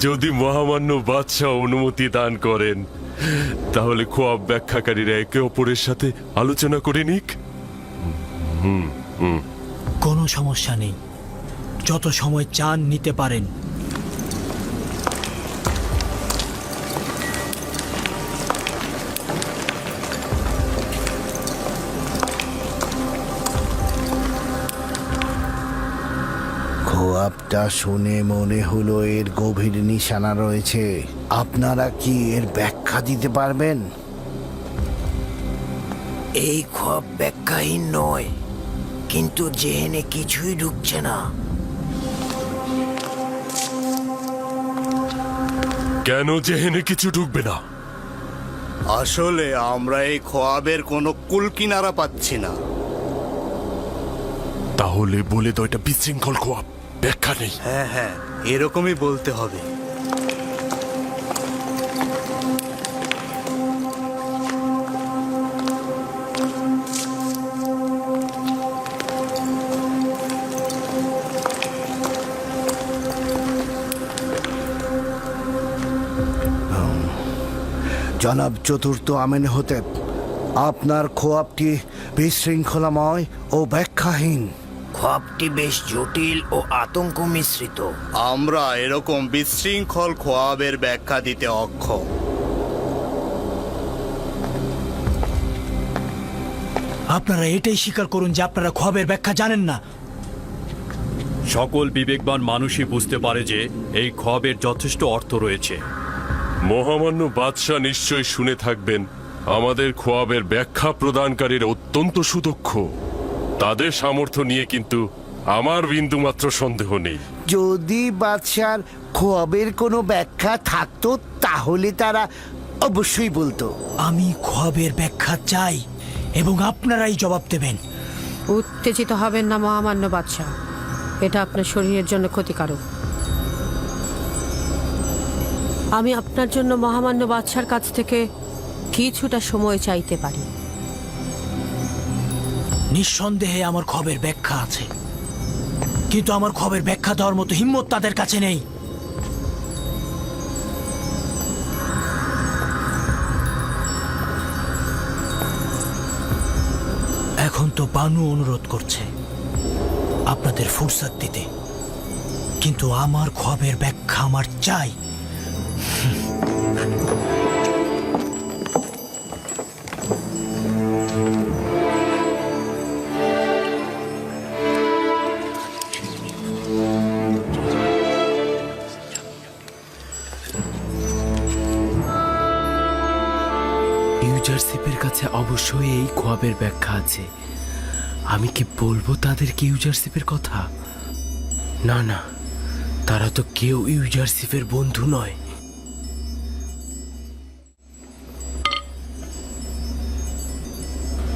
যদি মহামান্য বাদশাহ অনুমতি দান করেন তাহলে খোয়াব ব্যাখ্যাকারীরা একে অপরের সাথে আলোচনা করে নিক। কোনো সমস্যা নেই, যত সময় চান নিতে পারেন। খোয়াবটা শুনে মনে হলো এর গভীর নিশানা রয়েছে। আপনারা কি এর ব্যাখ্যা দিতে পারবেন? এই খোয়াব ব্যাখ্যাহীন নয়, কিন্তু জেহেনে কিছুই ঢুকছে না। কেন জেহেনে কিছু ঢুকবে না? আসলে আমরা এই খোয়াবের কোনো কুলকিনারা পাচ্ছি না। তাহলে বলে তো এটা বিশৃঙ্খল খোয়াব, ব্যাখ্যা নেই। হ্যাঁ হ্যাঁ, এরকমই বলতে হবে। জনাব চতুর্থ আমেনহোতেপ, আপনার খোয়াবটি বিশৃঙ্খলাময় ও ব্যাখ্যাহীন। খোয়াবটি বেশ জটিল ও আতঙ্ক মিশ্রিত। আমরা এরকম বিশৃঙ্খল খোয়াবের ব্যাখ্যা দিতে অক্ষম। আপনারা এটাই স্বীকার করুন যে আপনারা খোয়াবের ব্যাখ্যা জানেন না। সকল বিবেকবান মানুষই বুঝতে পারে যে এই খোয়াবের যথেষ্ট অর্থ রয়েছে। মহামান্য বাদশাহ নিশ্চয় শুনে থাকবেন আমাদের খোয়াবের ব্যাখ্যা প্রদানকারীরা অত্যন্ত সুদক্ষ। তাদের সামর্থ্য নিয়ে কিন্তু আমার বিন্দুমাত্র সন্দেহ নেই। যদি বাদশার খোয়াবের কোনো ব্যাখ্যা থাকতো তাহলে তারা অবশ্যই বলতো। আমি খোয়াবের ব্যাখ্যা চাই এবং আপনারাই জবাব দেবেন। উত্তেজিত হবেন না মহামান্য বাদশাহ, এটা আপনার শরীরের জন্য ক্ষতিকারক। আমি আপনার জন্য মহামান্য বাদশার কাছ থেকে কিছুটা সময় চাইতে পারি। নিঃসন্দেহে আমার খবরের ব্যাখ্যা আছে, কিন্তু আমার খবরের ব্যাখ্যা দেওয়ার মতো হিম্মত তাদের কাছে নেই। এখন তো বানু অনুরোধ করছে আপনাদের ফুরসত দিতে, কিন্তু আমার খবরের ব্যাখ্যা আমার চাই। ইউজারশিপের কাছে অবশ্যই এই খোয়াবের ব্যাখ্যা আছে। আমি কি বলবো তাদেরকে ইউজারশিপের কথা? না না, তারা তো কেউ ইউজারশিপের বন্ধু নয়।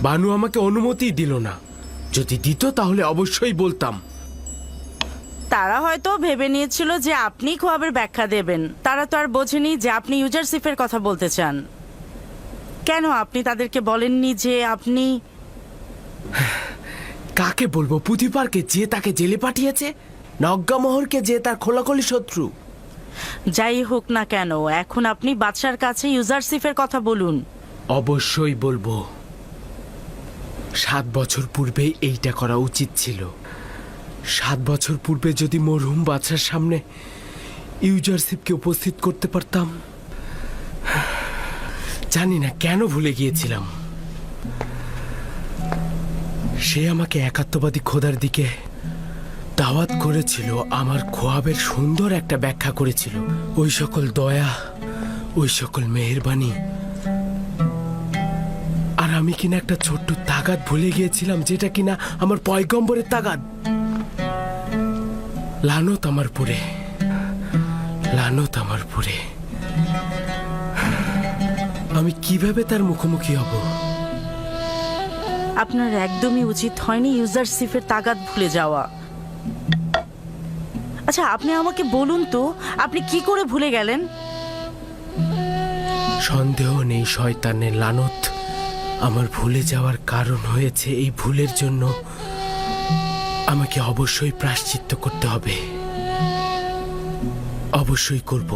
বানু আমাকে অনুমতি দিল না। যদি দিত তাহলে অবশ্যই বলতাম। তারা হয়তো ভেবে নিয়েছিল যে আপনি খোয়াবের ব্যাখ্যা দেবেন। তারা তো আর বোঝেনি যে আপনি ইউজারশিপের কথা বলতে চান। কেন আপনি তাদেরকে বলেননি যে আপনি... কাকে বলবো? পুতিপারকে, যে তাকে জেলে পাঠিয়েছে, নগ্গামোহরকে, যে তার খোলাখলি শত্রু। যাই হোক না কেন, এখন আপনি বাদশার কাছে ইউজারশিপের কথা বলুন। অবশ্যই বলবো। 7 বছর পূর্বেই এইটা করা উচিত ছিল। 7 বছর পূর্বে যদি মরহুম বাদশার সামনে ইউজারশিপকে উপস্থিত করতে পারতাম। জানি না কেন ভুলে গিয়েছিলাম। সে আমাকে একাত্মবাদী খোদার দিকে দাওয়াত করেছিল, আমার খোয়াবের সুন্দর একটা ব্যাখ্যা করেছিল। ওই সকল দয়া, ওই সকল মেহেরবানি। আর আমি কিনা একটা ছোট্ট তাগাদ ভুলে গিয়েছিলাম, যেটা কিনা আমার পয়গম্বরের তাগাদ। লানত আমার পুরে, লানত আমার পুরে। আমি কিভাবে তার মুখোমুখি হব? আপনার একদমই উচিত হয়নি ইউজারশিপের তাগাদ ভুলে যাওয়া। আচ্ছা, আপনি আমাকে বলুন তো, আপনি কি করে ভুলে গেলেন? সন্দেহ নেই শয়তানের লানত আমার ভুলে যাওয়ার কারণ হয়েছে। এই ভুলের জন্য আমাকে অবশ্যই প্রায়শ্চিত্ত করতে হবে। অবশ্যই করব।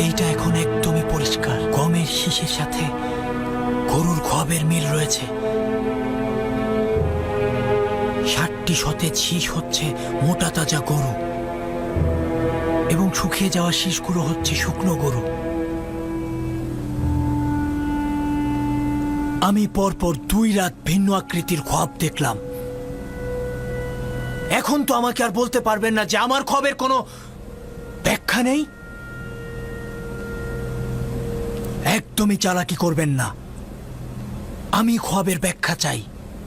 এইটা এখন একদমই পরিষ্কার। গমের শীষের সাথে গরুর খোয়াবের মিল রয়েছে। 60টি সতেজ শীষ হচ্ছে মোটা তাজা গরু এবং শুকিয়ে যাওয়া শীষগুলো হচ্ছে শুকনো গরু। আমি পরপর 2 রাত ভিন্ন আকৃতির খোয়াব দেখলাম। এখন তো আমাকে আর বলতে পারবেন না যে আমার খোয়াবের কোনো ব্যাখ্যা নেই। একদমই চালাকি করবেন না। আমি খোয়াবের ব্যাখ্যা চাই।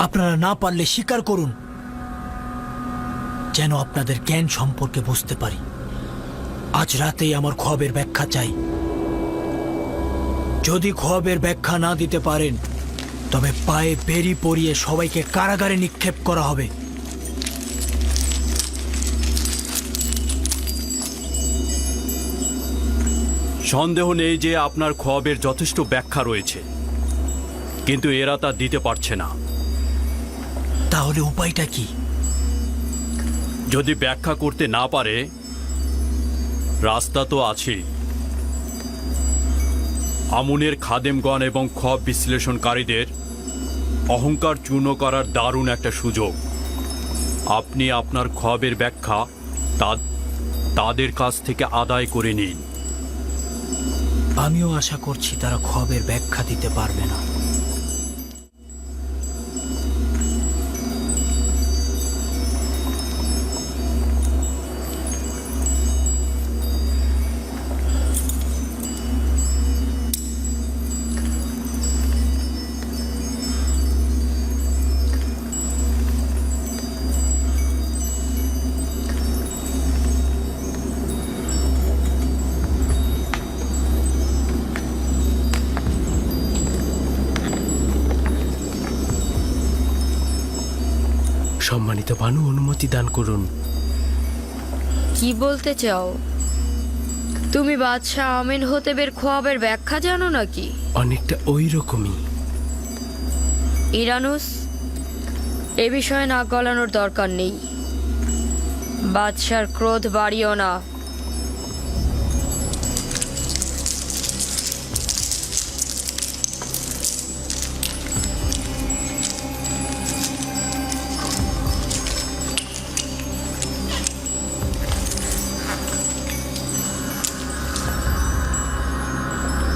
আপনারা না পারলে স্বীকার করুন, যেন আপনাদের জ্ঞান সম্পর্কে বুঝতে পারি। আজ রাতেই আমার খোয়াবের ব্যাখ্যা চাই। যদি খোয়াবের ব্যাখ্যা না দিতে পারেন তবে পায়ে বেরি পরিয়ে সবাইকে কারাগারে নিক্ষেপ করা হবে। সন্দেহ নেই যে আপনার খোয়াবের যথেষ্ট ব্যাখ্যা রয়েছে, কিন্তু এরা তা দিতে পারছে না। তাহলে উপায়টা কি? যদি ব্যাখ্যা করতে না পারে, রাস্তা তো আছে। আমুনের খাদেমগণ এবং খোয়াব বিশ্লেষণকারীদের অহংকার চূর্ণ করার দারুণ একটা সুযোগ। আপনি আপনার খোয়াবের ব্যাখ্যা তাদের কাছ থেকে আদায় করে নিন। আমিও আশা করছি তারা খোয়াবের ব্যাখ্যা দিতে পারবে না। সম্মানিত বানু, অনুমতি দান করুন। কি বলতে চাও? তুমি বাদশাহ আমিন হোতেবের খোয়াবের ব্যাখ্যা জানো নাকি? অনেকটা ওই রকমই। ইরানুস, এ বিষয়ে নাক গলানোর দরকার নেই। বাদশার ক্রোধ বাড়িও না।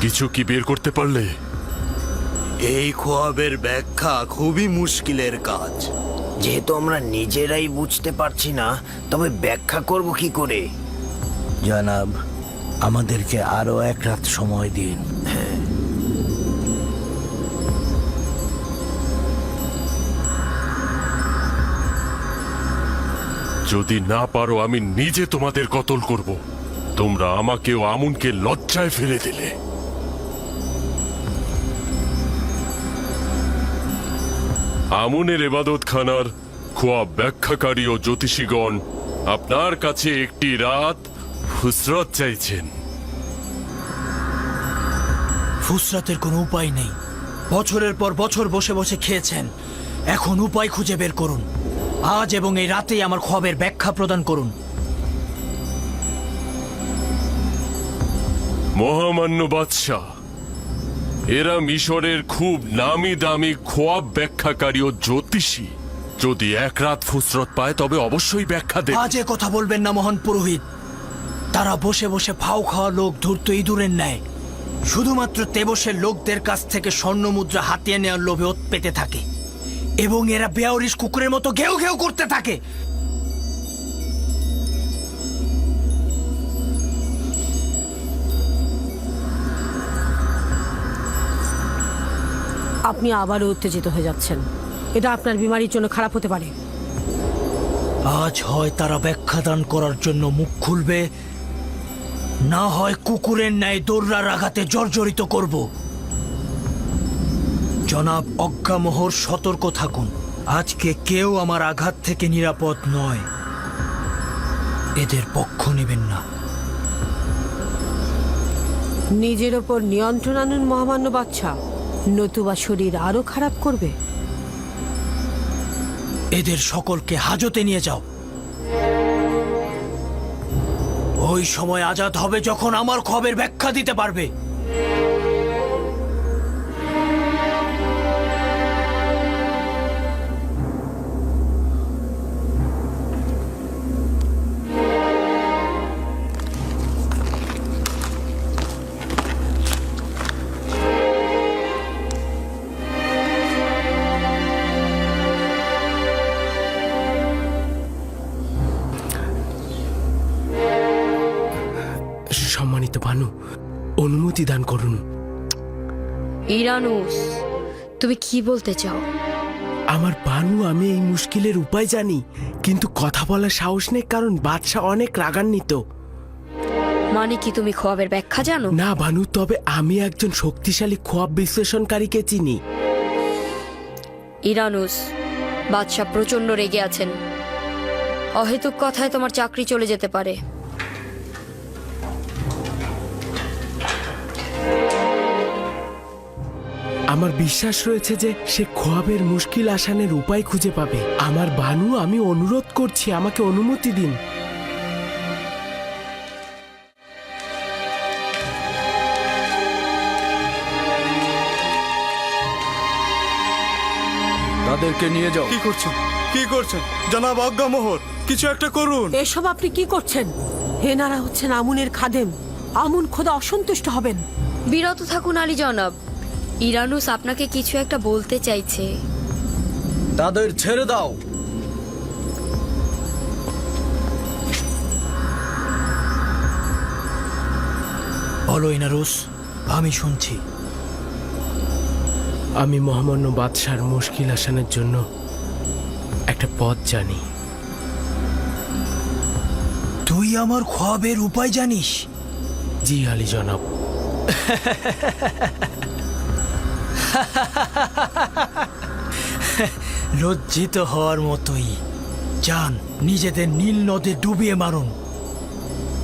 কিছু কি বের করতে পারলে? এই খোয়াবের ব্যাখ্যা খুবই মুশকিলের কাজ। যেহেতু আমরা নিজেরাই বুঝতে পারছি না, তবে ব্যাখ্যা করব কি করে? জনাব, আমাদেরকে আরো 1 রাত সময় দিন। যদি না পারো আমি নিজে তোমাদের কতল করব। তোমরা আমাকে ও আমুনকে লজ্জায় ফেলে দিলে। আমুনের এবাদতখানার খোয়াব ব্যাখ্যাকারী ও জ্যোতিষীগণ আপনার কাছে একটি রাত ফুসরত চাইছেন। ফুসরাতের কোনো উপায় নেই। বছরের পর বছর বসে বসে খেয়েছেন, এখন উপায় খুঁজে বের করুন। আজ এবং এই রাতেই আমার খোয়াবের ব্যাখ্যা প্রদান করুন। মহামান্য বাদশাহ, এরা মিশরের খুব নামি দামি খোয়াব ব্যাখ্যাকারী ও জ্যোতিষী। যদি এক রাত ফুসরত পায় তবে অবশ্যই ব্যাখ্যা দেবে। আজে কথা বলবেন না মহান পুরোহিত। তারা বসে বসে ফাও খাওয়া লোক ধূর্ত ইঁদুরের ন্যায় শুধুমাত্র তেবসের লোকদের কাছ থেকে স্বর্ণ মুদ্রা হাতিয়ে নেওয়ার লোভে ওত পেতে থাকে, এবং এরা বেয়ারিশ কুকুরের মতো ঘেউ ঘেউ করতে থাকে। আপনি আবারও উত্তেজিত হয়ে যাচ্ছেন। এটা আপনার বিমারির জন্য খারাপ হতে পারে। আজ হয় তারা ব্যাখ্যা দান করার জন্য মুখ খুলবে, না হয় কুকুরের ন্যায় দৌড়ার আঘাতে জর্জরিত করব। জনাব অজ্ঞামোহর, সতর্ক থাকুন। আজকে কেউ আমার আঘাত থেকে নিরাপদ নয়। এদের পক্ষ নেবেন না। নিজের ওপর নিয়ন্ত্রণ আনুন মহামান্য বাদশাহ, নতুবা শরীর আরো খারাপ করবে। এদের সকলকে হাজতে নিয়ে যাও। ওই সময় আজাদ হবে যখন আমার খবরের ব্যাখ্যা দিতে পারবে। সম্মানিত বানু, অনুমতি দান করুন। ইরানুস, তুমি কি বলতে চাও? আমার বানু, আমি এই মুশকিলের উপায় জানি, কিন্তু কথা বলার সাহস নেই, কারণ বাদশাহ অনেক রাগান্বিত। মানে কি তুমি খোয়াবের ব্যাখ্যা জানো? না বানু, তবে আমি একজন শক্তিশালী খোয়াব বিশ্লেষণকারীকে চিনি। ইরানুস, বাদশাহ প্রচন্ড রেগে আছেন। অহেতুক কথায় তোমার চাকরি চলে যেতে পারে। আমার বিশ্বাস রয়েছে যে সে খোয়াবের মুশকিল আসানের উপায় খুঁজে পাবে। আমার বানু, আমি অনুরোধ করছি, আমাকে অনুমতি দিন। তাদেরকে নিয়ে যাও। কি করছেন, কি করছেন জনাব অজ্ঞামোহর? কিছু একটা করুন। এসব আপনি কি করছেন? হেনারা হচ্ছেন আমুনের খাদেম। আমুন খোদা অসন্তুষ্ট হবেন। বিরত থাকুন আলী জনাব। ইরানুস আপনাকে কিছু একটা বলতে চাইছে। তাদের ছেড়ে দাও। বলো ইনারুস, আমি শুনছি। আমি মহামান্য বাদশার মুশকিল আসানের জন্য একটা পথ জানি। তুই আমার খোয়াবের উপায় জানিস? জি আলী জনাব। লজ্জিত হওয়ার মতোই। যান, নিজেদের নীল নদে ডুবিয়ে মারুন।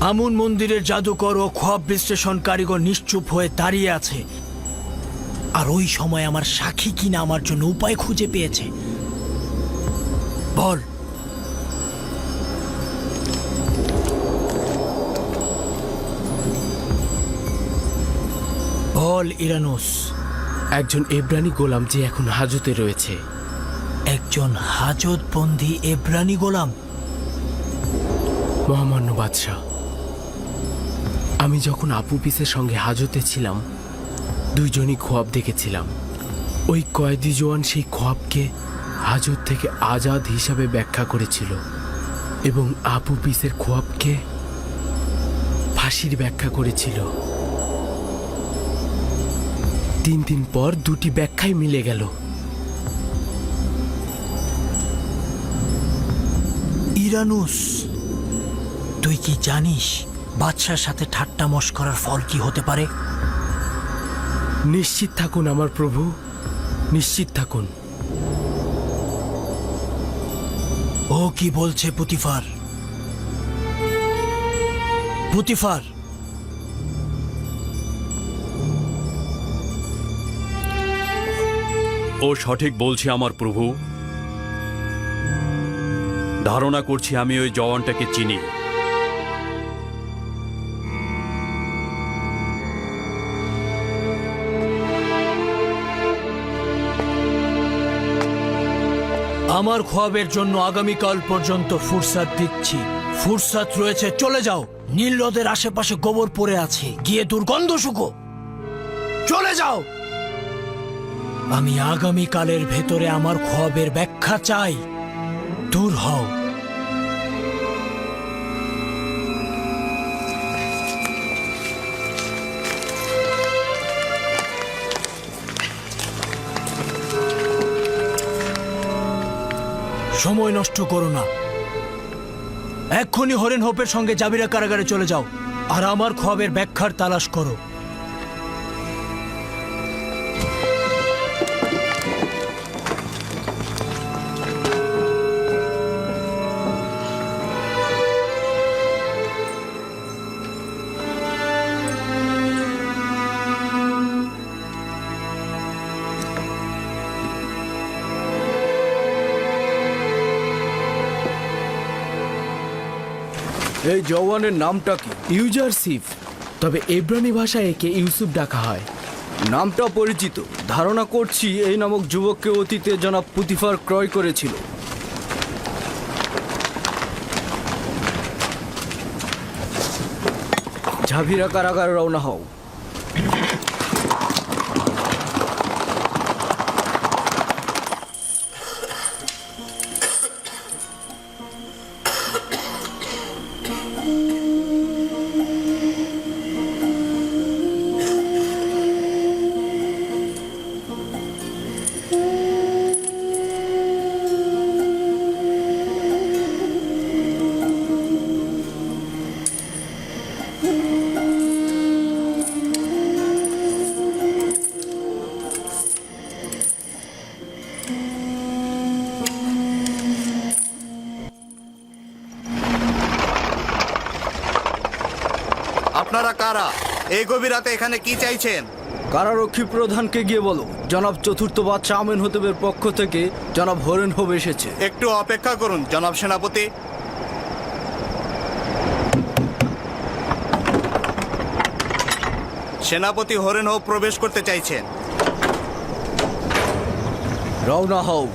আমুন মন্দিরের জাদুকর ও খোয়াব বিশ্লেষণ কারিগর নিশ্চুপ হয়ে দাঁড়িয়ে আছে, আর ওই সময় আমার সাক্ষী কিনা আমার জন্য উপায় খুঁজে পেয়েছে। বল। বল ইরানুস। একজন এব্রানি গোলাম যে এখন হাজতে রয়েছে। একজন হাজতবন্দি এব্রানি গোলাম? মহামান্য বাদশাহ, আমি যখন আপু পিসের সঙ্গে হাজতে ছিলাম, দুইজনই খোয়াব দেখেছিলাম। ওই কয়েদি জওয়ান সেই খোয়াবকে হাজত থেকে আজাদ হিসাবে ব্যাখ্যা করেছিল, এবং আপু পিসের খোয়াবকে ফাঁসির ব্যাখ্যা করেছিল। 3 দিন পর দুটি ব্যাখ্যাই মিলে গেল। ইরানুস, তুই কি জানিস বাদশার সাথে ঠাট্টা মশকরার ফল কি হতে পারে? নিশ্চিত থাকুন আমার প্রভু, নিশ্চিত থাকুন। ও কি বলছে পুতিফার? পুতিফার, ও সঠিক বলছে আমার প্রভু। ধারণা করছি আমি ওই জওয়ানটাকে চিনি। আমার খোয়াবের জন্য আগামীকাল পর্যন্ত ফুরসাত দিচ্ছি। ফুরসাত রয়েছে, চলে যাও। নীল নদের আশেপাশে গোবর পড়ে আছে, গিয়ে দুর্গন্ধ শুকো। চলে যাও। আমি আগামীকালের ভেতরে আমার খোয়াবের ব্যাখ্যা চাই। দূর হও। সময় নষ্ট করো না, এক্ষুনি হরেন হোপের সঙ্গে জাবিরা কারাগারে চলে যাও আর আমার খোয়াবের ব্যাখ্যার তালাশ করো। এই জওয়ানের নামটা কি? ইউজারসিফ, তবে এব্রানি ভাষায় একে ইউসুফ ডাকা হয়। নামটা পরিচিত। ধারণা করছি এই নামক যুবককে অতীতে জনাব পুতিফার ক্রয় করেছিল। ঝাভিরা কারাগার রওনা হও। আপনারা কারা? এই গভীর রাতে এখানে কি চাইছেন? কারারক্ষী প্রধানকে গিয়ে বলো জনাব চতুর্থ বাদশাহ আমেন হতেবের পক্ষ থেকে জনাব হরেন হোব এসেছে। একটু অপেক্ষা করুন জনাব সেনাপতি। সেনাপতি হরেন হোব প্রবেশ করতে চাইছেন। রওনা হও।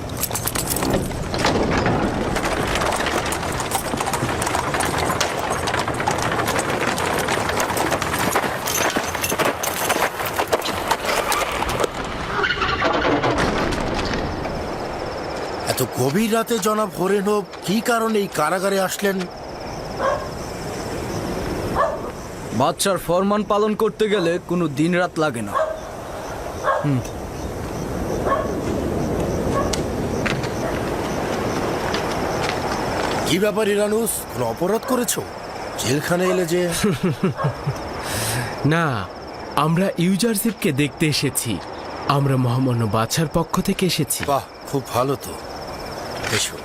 এত গভীর রাতে জনাব হরেন হোপ কি কারণে এই কারাগারে আসলেন? বাদশার ফরমান পালন করতে গেলে কোনো দিন রাত লাগে না। কি ব্যাপার ইরানুস, কোনো অপরাধ করেছো? জেলখানে এলে যে? না, আমরা ইউজারসিফকে দেখতে এসেছি। আমরা মহামান্য বাদশার পক্ষ থেকে এসেছি। বাহ, খুব ভালো তো। এসো।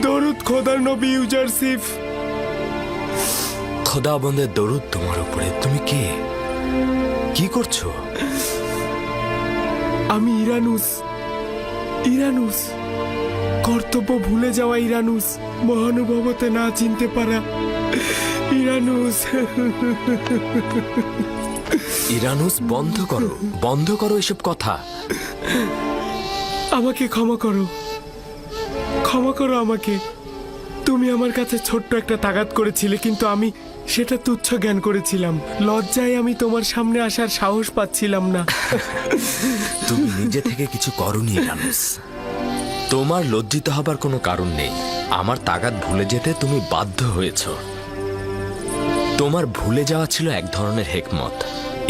দরুদ খোদার নবী ইউজারসিফ। খোদাবন্দের দরুদ তোমার উপরে। তুমি কে? কি করছো? আমি ইরানুস। ইরানুস, কর্তব্য ভুলে যাওয়া ইরানুস, মহানুভবতে না চিনতে পারা ইরানুস। ইরানুস, বন্ধ করো, বন্ধ করো এসব কথা। আমাকে ক্ষমা করো, ক্ষমা করো আমাকে। তুমি আমার কাছে ছোট্ট একটা তাগাদ করেছিলে, কিন্তু আমি সেটা তুচ্ছ জ্ঞান করেছিলাম। লজ্জায় আমি তোমার সামনে আসার সাহস পাচ্ছিলাম না। তুমি নিজে থেকে কিছু করোনি ইরানুস। তোমার লজ্জিত হবার কোনো কারণ নেই। আমার তাগাদ ভুলে যেতে তুমি বাধ্য হয়েছ। তোমার ভুলে যাওয়া ছিল এক ধরনের হেকমত।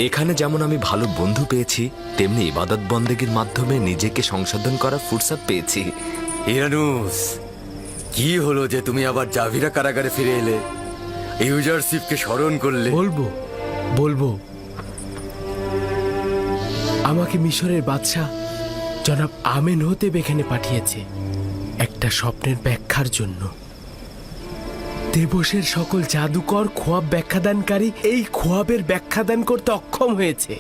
এখানে যেমন আমি ভালো বন্ধু পেয়েছি, তেমনি ইবাদত বন্দেগীর মাধ্যমে নিজেকে সংশোধন করার ফুরসত পেয়েছি। ইরানুস, কি হলো যে তুমি আবার জাভিরা কারাগারে ফিরে এলে? ইউজারশিপকে স্মরণ করলে? বলবো আমাকে মিশরের বাদশাহ জনাব আমেন হতেব এখানে পাঠিয়েছে একটা স্বপ্নের ব্যাখ্যার জন্য। দেবসের সকল জাদুকর খোয়াব ব্যাখ্যাদানকারী এই খোয়াবের ব্যাখ্যাদান করতে অক্ষম হয়েছে।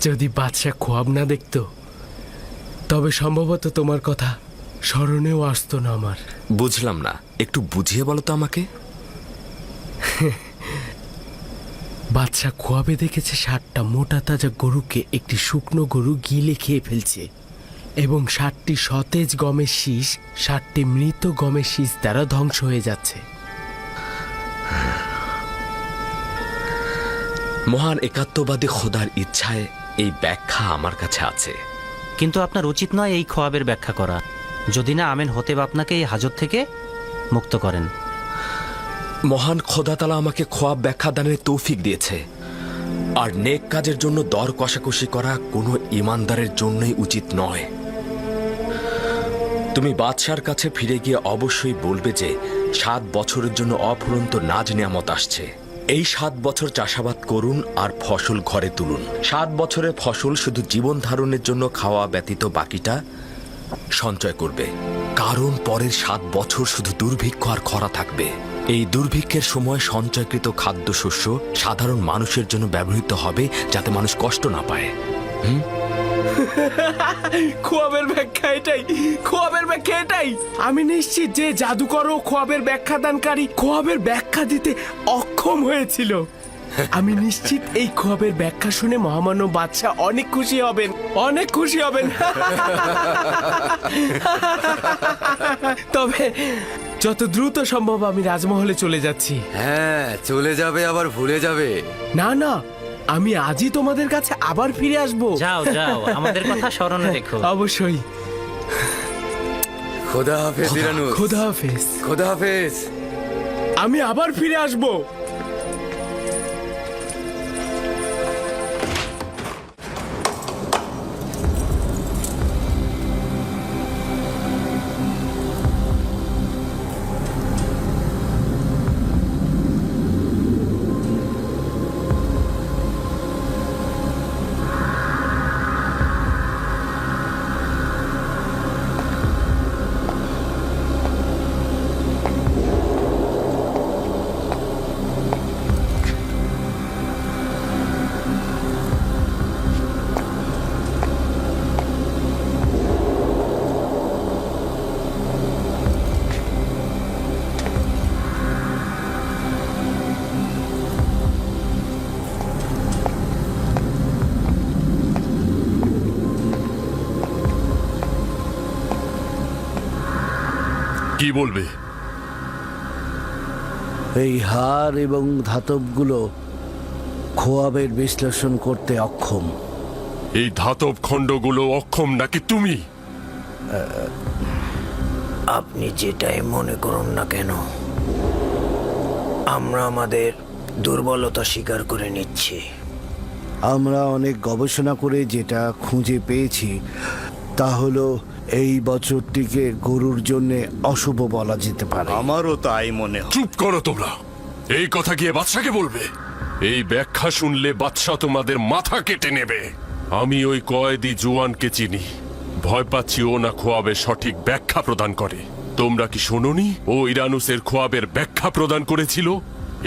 যদি বাদশাহ খোয়াব না দেখতো তবে সম্ভবত তোমার কথা স্মরণেও আসতো না আমার। বুঝলাম না, একটু বুঝিয়ে বলো তো আমাকে। বাদশাহ খোয়াবে দেখেছে 60টা মোটা তাজা গরুকে একটি শুকনো গরু গিলে খেয়ে ফেলছে এবং 60টি সতেজ গমের শীষ 60টি মৃত গমের শীষ দ্বারা ধ্বংস হয়ে যাচ্ছে। মহান একাত্মবাদী খোদার ইচ্ছায় এই ব্যাখ্যা আমার কাছে আছে। কিন্তু আপনার উচিত নয় এই খোয়াবের ব্যাখ্যা করা, যদি না আমেন হতেব আপনাকে এই হাজত থেকে মুক্ত করেন। মহান খোদা তাআলা আমাকে খোয়াব ব্যাখ্যা দানের তৌফিক দিয়েছে, আর নেক কাজের জন্য দর কষাকষি করা কোনো ইমানদারের জন্যই উচিত নয়। তুমি বাদশার কাছে ফিরে গিয়ে অবশ্যই বলবে যে 7 বছরের জন্য অফুরন্ত নাজ নিয়ামত আসছে। এই 7 বছর চাষাবাদ করুন আর ফসল ঘরে তুলুন। 7 বছরের ফসল শুধু জীবন ধারণের জন্য খাওয়া ব্যতীত বাকিটা সঞ্চয় করবে, কারণ পরের 7 বছর শুধু দুর্ভিক্ষ আর খরা থাকবে। এই দুর্ভিক্ষের সময় সঞ্চয়কৃত খাদ্যশস্য সাধারণ মানুষের জন্য ব্যবহৃত হবে, যাতে মানুষ কষ্ট না পায়। খোয়াবের ব্যাখ্যা এটাই। আমি নিশ্চিত যে জাদুকর ও খোয়াবের ব্যাখ্যাদানকারী খোয়াবের ব্যাখ্যা দিতে অক্ষম হয়েছিল। আমি নিশ্চিত এই খোয়াবের ব্যাখ্যা শুনে মহামান্য বাদশাহ অনেক খুশি হবেন। তবে যত দ্রুত সম্ভব আমি রাজমহলে চলে যাচ্ছি। হ্যাঁ, চলে যাবে আবার ভুলে যাবে। না, আমি আজই তোমাদের কাছে আবার ফিরে আসবো। যাও আমাদের কথা স্মরণে রেখো। অবশ্যই। খোদা হাফেজ ইরানুস। খোদা হাফেজ। আমি আবার ফিরে আসবো। কি বলবে? এই হার এবং ধাতবগুলো খোয়াবের বিশ্লেষণ করতে অক্ষম। এই ধাতব খণ্ডগুলো অক্ষম নাকি তুমি? আপনি যেটাই মনে করুন না কেন, আমরা আমাদের দুর্বলতা স্বীকার করে নিচ্ছি। আমরা অনেক গবেষণা করে যেটা খুঁজে পেয়েছি তা হলো এই বছরটিকে গরুর জন্য অশুভ বলা যেতে পারে। আমারও তাই মনে হয়। চুপ করো তোমরা, এই কথা গিয়ে বাদশাকে বলবে। এই ব্যাখ্যা শুনলে বাদশা তোমাদের মাথা কেটে নেবে। আমি ওই কয়েদি জোয়ানকে চিনি, ভয় পাচ্ছি ও না খোয়াবের সঠিক ব্যাখ্যা প্রদান করে। তোমরা কি শোনোনি ও ইরানুসের খোয়াবের ব্যাখ্যা প্রদান করেছিল?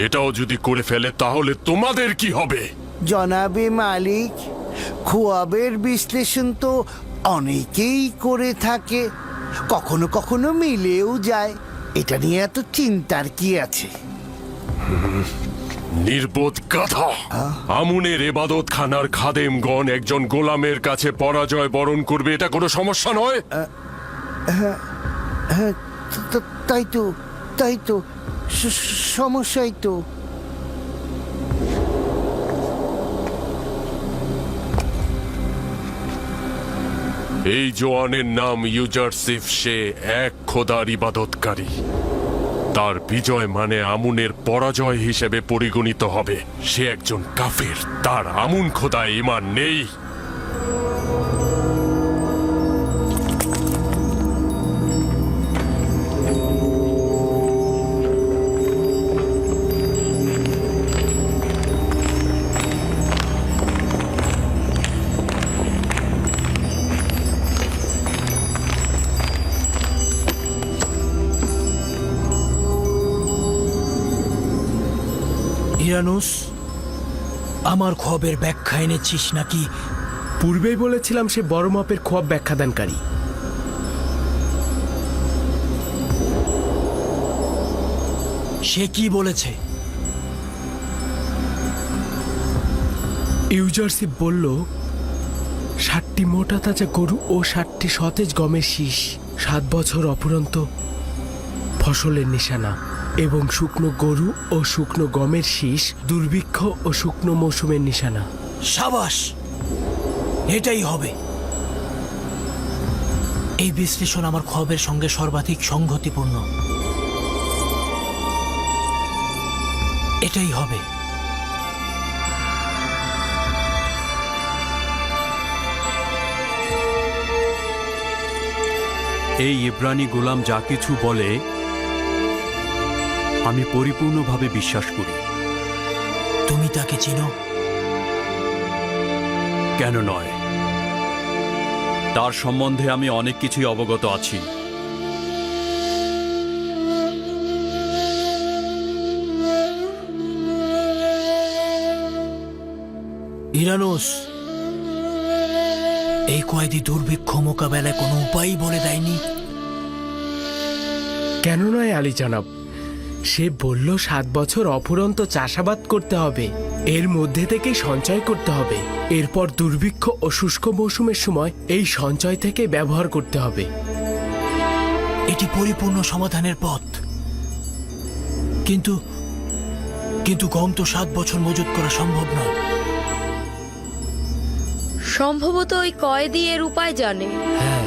এটাও যদি করে ফেলে তাহলে তোমাদের কি হবে? জনাবে মালিক, খোয়াবের বিশ্লেষণ তো অনেকেই করে থাকে, কখনো কখনো মিলেও যায়। এটা নিয়ে এত চিন্তার কি আছে? নির্বোধ গাধা! আমুনের এবাদত খানার খাদেমগণ একজন গোলামের কাছে পরাজয় বরণ করবে, এটা কোনো সমস্যা নয়। হ্যাঁ, তাই তো সমস্যাই তো। এই জোয়ানের নাম ইউজারসিফ। সে এক খোদার ইবাদতকারী। তার বিজয় মানে আমুনের পরাজয় হিসেবে পরিগণিত হবে। সে একজন কাফির, তার আমুন খোদায় ঈমান নেই। ইরানুস, আমার খোয়াবের ব্যাখ্যা এনেছিস নাকি? পূর্বেই বলেছিলাম সে বড় মাপের খোয়াব ব্যাখ্যাদানকারী। সে কি বলেছে? ইউজারশিপ বলল 60টি মোটা তাজা গরু ও 60টি সতেজ গমের শীষ 7 বছর অপুরন্ত ফসলের নিশানা, এবং শুকনো গরু ও শুকনো গমের শীষ দুর্ভিক্ষ ও শুকনো মৌসুমের নিশানা। সাবাস, এটাই হবে। এই বিশ্লেষণ আমার খোয়াবের সঙ্গে সর্বাধিক সংগতিপূর্ণ। এটাই হবে। এই ইব্রানি গোলাম যা কিছু বলে আমি পরিপূর্ণভাবে বিশ্বাস করি। তুমি তাকে চিনো? কেন নয়, তার সম্বন্ধে আমি অনেক কিছুই অবগত আছি। ইরানুস, এই কয়েদি দুর্ভিক্ষ মোকাবেলায় কোনো উপায় বলে দেয়নি? কেন নয় আলী জনাব, সে বলল 7 বছর অফুরন্ত চাষাবাদ করতে হবে, এর মধ্যে থেকেই সঞ্চয় করতে হবে, এরপর দুর্ভিক্ষ ও শুষ্ক মৌসুমের সময় এই সঞ্চয় থেকে ব্যবহার করতে হবে। এটি পরিপূর্ণ সমাধানের পথ। কিন্তু কিন্তু গম তো 7 বছর মজুত করা সম্ভব নয়। সম্ভবত ওই কয়েদি এর উপায় জানে। হ্যাঁ,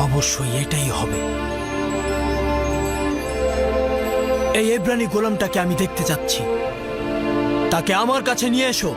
অবশ্যই এটাই হবে। এই এব্রানি গোলামটাকে আমি দেখতে চাচ্ছি। তাকে আমার কাছে নিয়ে এসো।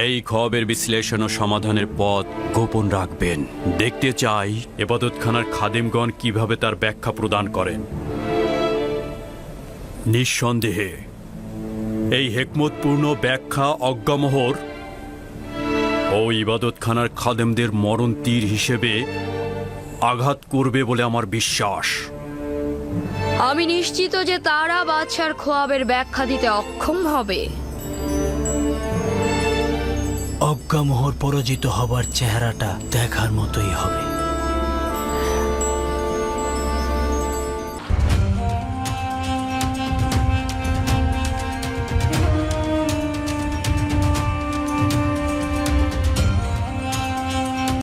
এই খোয়াবের বিশ্লেষণ ও সমাধানের পথ গোপন রাখবেন। দেখতে চাই ইবাদতখানার খাদেমগণ কিভাবে তার ব্যাখ্যা প্রদান করেন। নিঃসন্দেহে এই হেকমতপূর্ণ ব্যাখ্যা অজ্ঞামোহর ও ইবাদতখানার খাদেমদের মরণ তীর হিসেবে আঘাত করবে বলে আমার বিশ্বাস। আমি নিশ্চিত যে তারা বাদশার খোয়াবের ব্যাখ্যা দিতে অক্ষম হবে। অজ্ঞামোহর পরাজিত হবার চেহারাটা দেখার মতোই হবে।